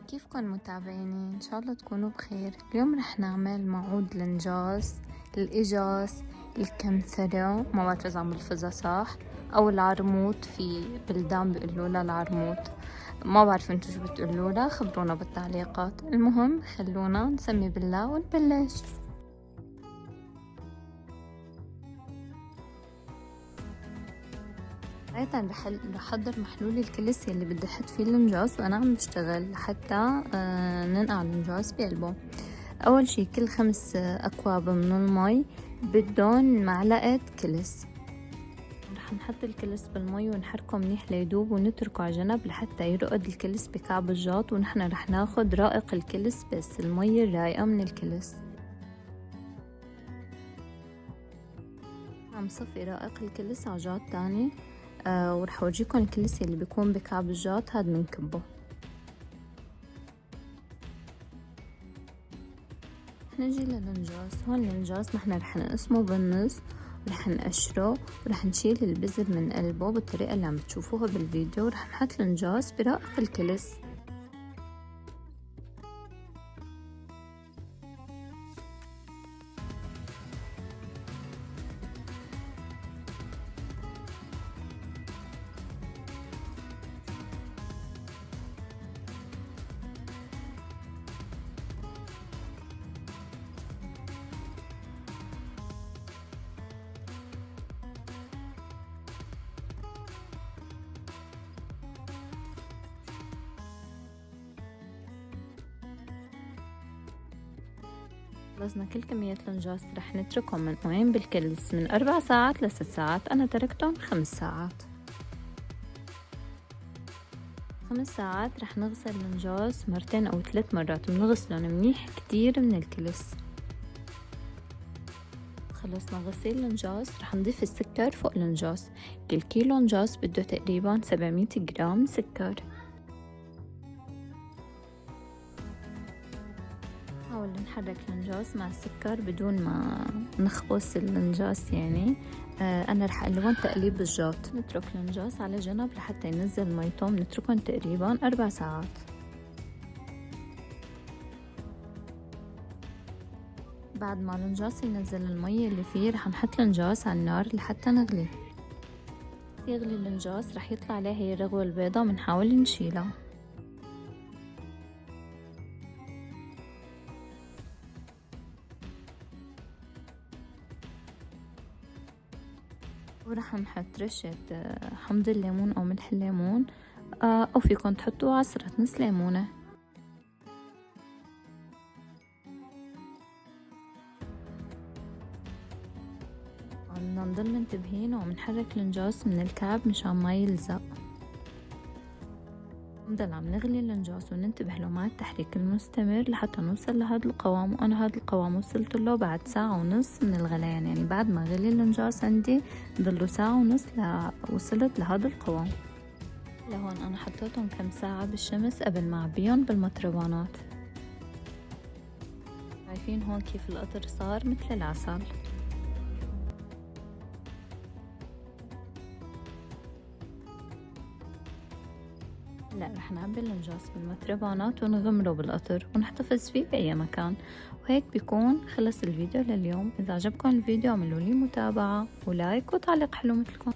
كيفكن متابعيني؟ إن شاء الله تكونوا بخير. اليوم رح نعمل معود النجاس، الإجاس، الكمثرى، ما بعرف إذا عم بلفظها صح، أو العرموط، في بلدان بيقولولها العرموط، ما بعرف انتو شو بتقولولها، خبرونا بالتعليقات. المهم خلونا نسمي بالله ونبلش. بداية رح احضر محلول الكلس يلي بدي احط فيه النجاس وانا عم بشتغل لحتى ننقع النجاس بقلبه. اول شي كل 5 اكواب من المي بدهم معلقة كلس. رح نحط الكلس بالمي ونحركه منيح ليدوب ونتركه على جنب لحتى يرقد الكلس بكعب الجاط، ونحن رح ناخد رائق الكلس بس، المي الرايقة من الكلس. عم صفي رائق الكلس على جاط تاني، ورح اورجيكم الكلس اللي بيكون بكعب الجاط هاد منكبه. رح نجي للنجاس. هون النجاس نحن رح نقسمه بالنص ورح نقشره ورح نشيل البذر من قلبه بالطريقة اللي عم بتشوفوها بالفيديو، ورح نحط النجاس برائق الكلس. خلصنا كل كمية النجاس رح نتركهم منقوعين بالكلس من 4 ساعات ل6 ساعات، أنا تركتهم 5 ساعات. 5 ساعات رح نغسل النجاس 2 أو 3 مرات، بنغسلهم منيح كتير من الكلس. خلصنا غسيل النجاس رح نضيف السكر فوق النجاس. كل كيلو نجاس بده تقريبا 700 جرام سكر. نحاول نحرك النجاس مع السكر بدون ما نخبص النجاس يعني. أنا رح أقلبهم تقليب الجاط. نترك النجاس على جنب لحتى ينزل ميتهم، نتركهم تقريبا 4 ساعات. بعد ما النجاس ينزل المي اللي فيه رح نحط النجاس على النار لحتى نغلي. يغلي النجاس رح يطلع عليه هي الرغوة البيضة، بنحاول نشيلها. ورح نحط رشة حمض الليمون أو ملح الليمون، أو فيكن تحطوا عصرة نص ليمونة. بدنا نضل منتبهين ومنحرك النجاس من الكعب مشان ما يلزق. نضل عم نغلي النجاس وننتبه له مع التحريك المستمر لحتى نوصل لهذا القوام. وأنا هذا القوام وصلت له بعد 1.5 ساعة من الغليان، يعني بعد ما غلي النجاس عندي ضلوا 1.5 ساعة وصلت لهذا القوام. لهون أنا حطيتهم كم ساعة بالشمس قبل ما أعبيهم بالمطربانات. شايفين هون كيف القطر صار مثل العسل. هلا رح نعبي النجاس بالمطربانات ونغمره بالقطر ونحتفظ فيه بأي مكان. وهيك بيكون خلص الفيديو لليوم. إذا عجبكم الفيديو اعملوا لي متابعة ولايك وتعليق حلو مثلكم.